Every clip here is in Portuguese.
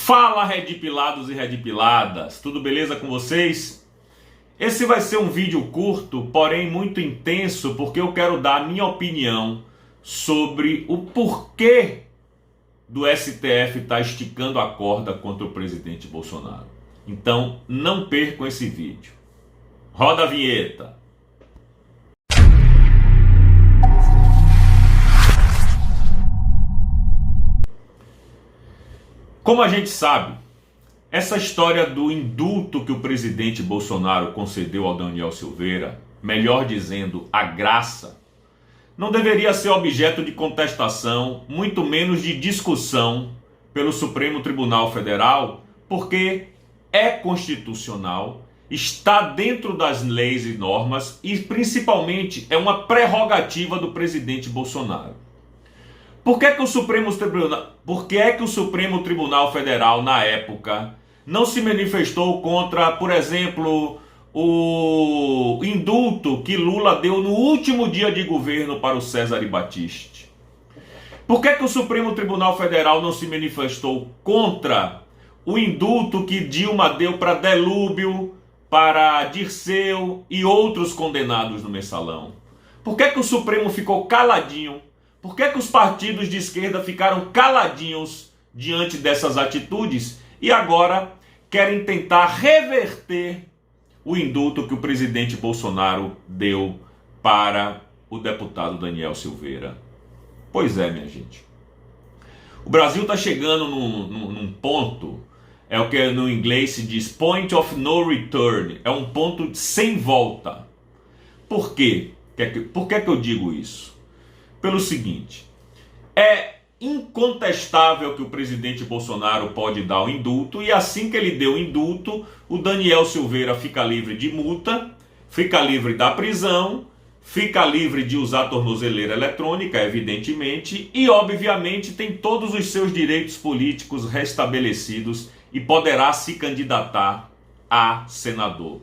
Fala, redipilados e redipiladas, tudo beleza com vocês? Esse vai ser um vídeo curto, porém muito intenso, porque eu quero dar a minha opinião sobre o porquê do STF estar esticando a corda contra o presidente Bolsonaro. Então, não percam esse vídeo. Roda a vinheta. Como a gente sabe, essa história do indulto que o presidente Bolsonaro concedeu ao Daniel Silveira, melhor dizendo, a graça, não deveria ser objeto de contestação, muito menos de discussão pelo Supremo Tribunal Federal, porque é constitucional, está dentro das leis e normas e principalmente é uma prerrogativa do presidente Bolsonaro. Por que é que o Supremo Tribunal Federal, na época, não se manifestou contra, por exemplo, o indulto que Lula deu no último dia de governo para o Cesare Battisti? Por que é que o Supremo Tribunal Federal não se manifestou contra o indulto que Dilma deu para Delúbio, para Dirceu e outros condenados no Mensalão? Por que é que o Supremo ficou caladinho? Por que é que os partidos de esquerda ficaram caladinhos diante dessas atitudes e agora querem tentar reverter o indulto que o presidente Bolsonaro deu para o deputado Daniel Silveira? Pois é, minha gente. O Brasil está chegando num ponto, é o que no inglês se diz point of no return, é um ponto sem volta. Por quê? Por que eu digo isso? Pelo seguinte, é incontestável que o presidente Bolsonaro pode dar o indulto e assim que ele deu o indulto, o Daniel Silveira fica livre de multa, fica livre da prisão, fica livre de usar tornozeleira eletrônica, evidentemente, e obviamente tem todos os seus direitos políticos restabelecidos e poderá se candidatar a senador.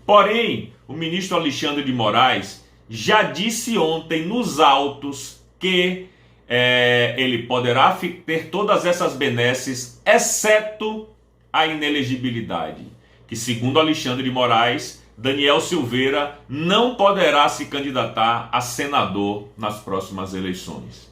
Porém, o ministro Alexandre de Moraes já disse ontem nos autos que ele poderá ter todas essas benesses, exceto a inelegibilidade. Que, segundo Alexandre de Moraes, Daniel Silveira não poderá se candidatar a senador nas próximas eleições.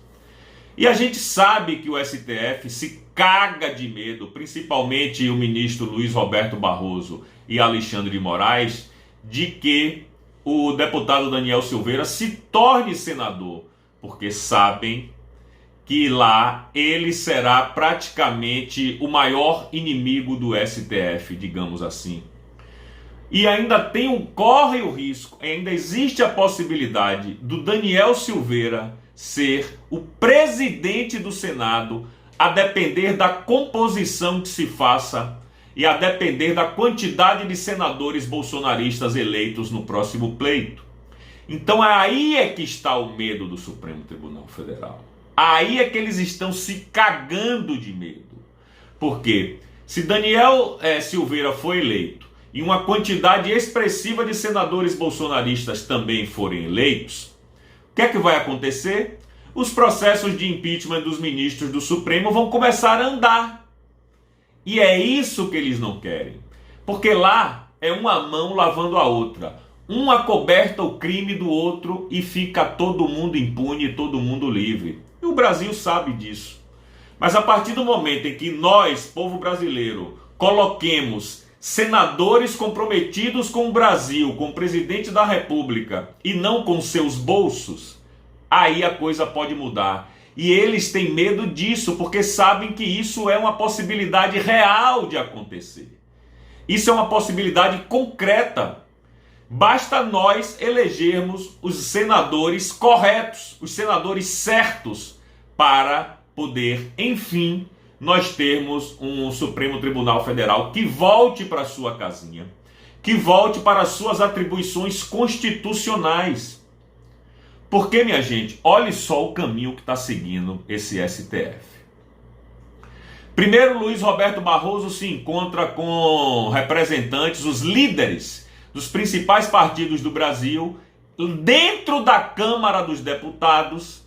E a gente sabe que o STF se caga de medo, principalmente o ministro Luiz Roberto Barroso e Alexandre de Moraes, de que o deputado Daniel Silveira se torne senador, porque sabem que lá ele será praticamente o maior inimigo do STF, digamos assim. E ainda corre o risco, ainda existe a possibilidade do Daniel Silveira ser o presidente do Senado, a depender da composição que se faça e a depender da quantidade de senadores bolsonaristas eleitos no próximo pleito. Então aí é que está o medo do Supremo Tribunal Federal. Aí é que eles estão se cagando de medo. Porque se Daniel Silveira for eleito e uma quantidade expressiva de senadores bolsonaristas também forem eleitos, o que é que vai acontecer? Os processos de impeachment dos ministros do Supremo vão começar a andar. E é isso que eles não querem. Porque lá é uma mão lavando a outra. Um acoberta o crime do outro e fica todo mundo impune, todo mundo livre. E o Brasil sabe disso. Mas a partir do momento em que nós, povo brasileiro, coloquemos senadores comprometidos com o Brasil, com o presidente da República e não com seus bolsos, aí a coisa pode mudar. E eles têm medo disso, porque sabem que isso é uma possibilidade real de acontecer. Isso é uma possibilidade concreta. Basta nós elegermos os senadores corretos, os senadores certos, para poder, enfim, nós termos um Supremo Tribunal Federal que volte para sua casinha, que volte para as suas atribuições constitucionais. Porque, minha gente, olhe só o caminho que está seguindo esse STF. Primeiro, Luiz Roberto Barroso se encontra com representantes, os líderes dos principais partidos do Brasil, dentro da Câmara dos Deputados,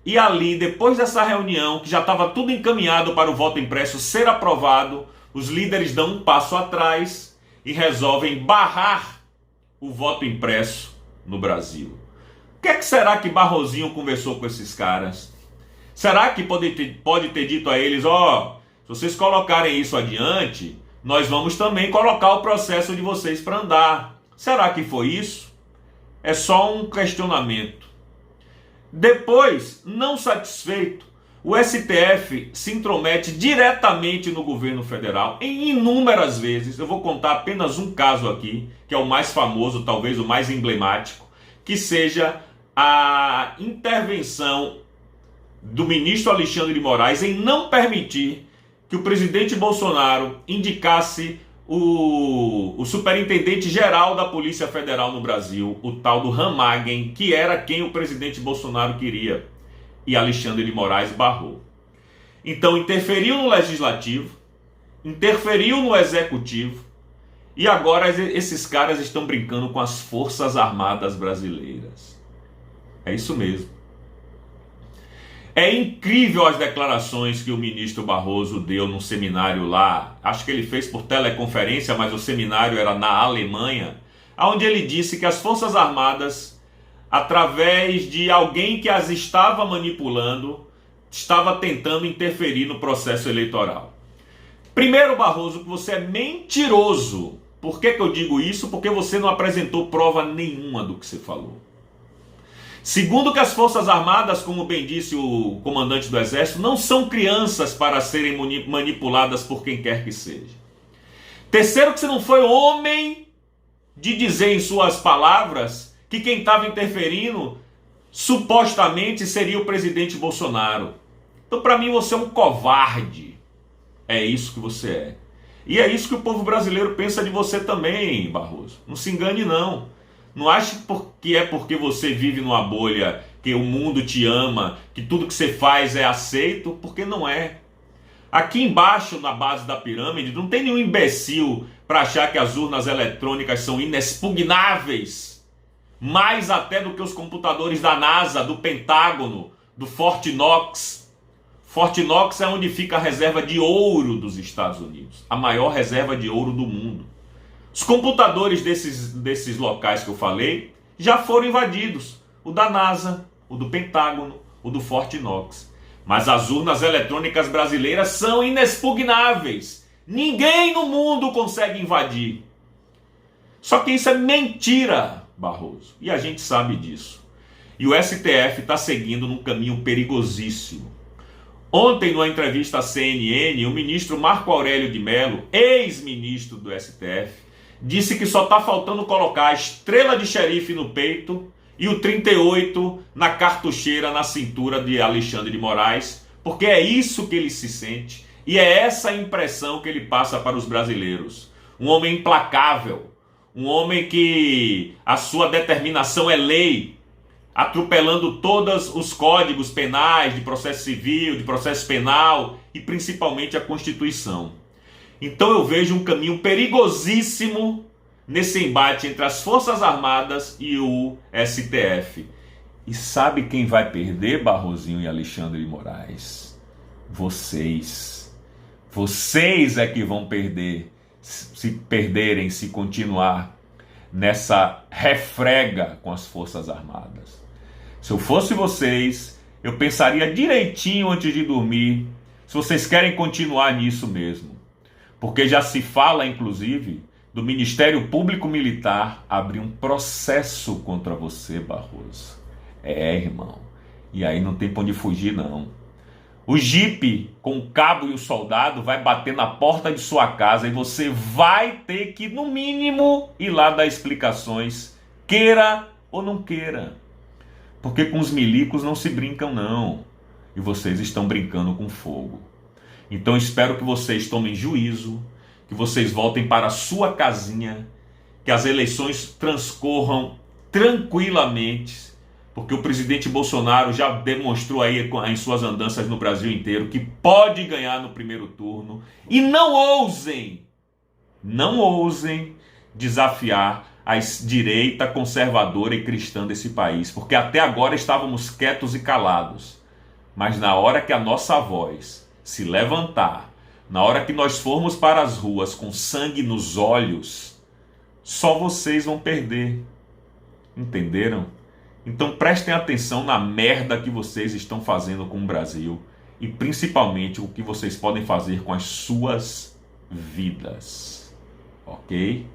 E ali, depois dessa reunião, que já estava tudo encaminhado para o voto impresso ser aprovado, os líderes dão um passo atrás e resolvem barrar o voto impresso no Brasil. O que é que será que Barrosinho conversou com esses caras? Será que pode ter dito a eles, se vocês colocarem isso adiante, nós vamos também colocar o processo de vocês para andar. Será que foi isso? É só um questionamento. Depois, não satisfeito, o STF se intromete diretamente no governo federal em inúmeras vezes. Eu vou contar apenas um caso aqui, que é o mais famoso, talvez o mais emblemático, que seja a intervenção do ministro Alexandre de Moraes em não permitir que o presidente Bolsonaro indicasse o superintendente-geral da Polícia Federal no Brasil, o tal do Ramagem, que era quem o presidente Bolsonaro queria, e Alexandre de Moraes barrou. Então interferiu no legislativo, interferiu no executivo, e agora esses caras estão brincando com as Forças Armadas brasileiras. É isso mesmo. É incrível as declarações que o ministro Barroso deu num seminário lá. Acho que ele fez por teleconferência, mas o seminário era na Alemanha, onde ele disse que as Forças Armadas, através de alguém que as estava manipulando, estava tentando interferir no processo eleitoral. Primeiro, Barroso, que você é mentiroso. Por que eu digo isso? Porque você não apresentou prova nenhuma do que você falou. Segundo, que as Forças Armadas, como bem disse o comandante do Exército, não são crianças para serem manipuladas por quem quer que seja. Terceiro, que você não foi homem de dizer em suas palavras que quem estava interferindo supostamente seria o presidente Bolsonaro. Então, para mim, você é um covarde. É isso que você é. E é isso que o povo brasileiro pensa de você também, Barroso. Não se engane, não. Não ache que é porque você vive numa bolha, que o mundo te ama, que tudo que você faz é aceito, porque não é. Aqui embaixo, na base da pirâmide, não tem nenhum imbecil para achar que as urnas eletrônicas são inexpugnáveis, mais até do que os computadores da NASA, do Pentágono, do Fort Knox. Fort Knox é onde fica a reserva de ouro dos Estados Unidos, a maior reserva de ouro do mundo. Os computadores desses locais que eu falei já foram invadidos. O da NASA, o do Pentágono, o do Fort Knox. Mas as urnas eletrônicas brasileiras são inexpugnáveis. Ninguém no mundo consegue invadir. Só que isso é mentira, Barroso. E a gente sabe disso. E o STF está seguindo num caminho perigosíssimo. Ontem, numa entrevista à CNN, o ministro Marco Aurélio de Mello, ex-ministro do STF, disse que só está faltando colocar a estrela de xerife no peito e o 38 na cartucheira na cintura de Alexandre de Moraes, porque é isso que ele se sente e é essa a impressão que ele passa para os brasileiros. Um homem implacável, um homem que a sua determinação é lei, atropelando todos os códigos penais, de processo civil, de processo penal e principalmente a Constituição. Então eu vejo um caminho perigosíssimo nesse embate entre as Forças Armadas e o STF. E sabe quem vai perder, Barrosinho e Alexandre de Moraes? Vocês. Vocês é que vão perder, se continuar nessa refrega com as Forças Armadas. Se eu fosse vocês, eu pensaria direitinho antes de dormir se vocês querem continuar nisso mesmo. Porque já se fala, inclusive, do Ministério Público Militar abrir um processo contra você, Barroso. É, irmão. E aí não tem pra onde fugir, não. O jipe com o cabo e o soldado vai bater na porta de sua casa e você vai ter que, no mínimo, ir lá dar explicações, queira ou não queira. Porque com os milicos não se brincam, não. E vocês estão brincando com fogo. Então espero que vocês tomem juízo, que vocês voltem para a sua casinha, que as eleições transcorram tranquilamente, porque o presidente Bolsonaro já demonstrou aí em suas andanças no Brasil inteiro que pode ganhar no primeiro turno. E não ousem desafiar a direita conservadora e cristã desse país, porque até agora estávamos quietos e calados. Mas na hora que a nossa voz se levantar, na hora que nós formos para as ruas com sangue nos olhos, só vocês vão perder. Entenderam? Então prestem atenção na merda que vocês estão fazendo com o Brasil e principalmente o que vocês podem fazer com as suas vidas. Ok?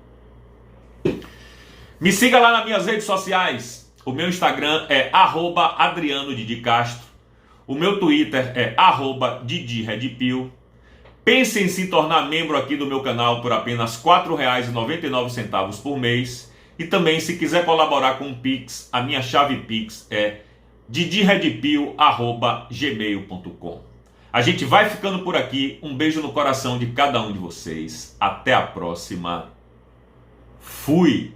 Me siga lá nas minhas redes sociais. O meu Instagram é @AdrianoDidiCastro. O meu Twitter é @DidiRedPill. Pense em se tornar membro aqui do meu canal por apenas R$ 4,99 por mês. E também, se quiser colaborar com o Pix, a minha chave Pix é didiredpill@gmail.com. A gente vai ficando por aqui. Um beijo no coração de cada um de vocês. Até a próxima. Fui!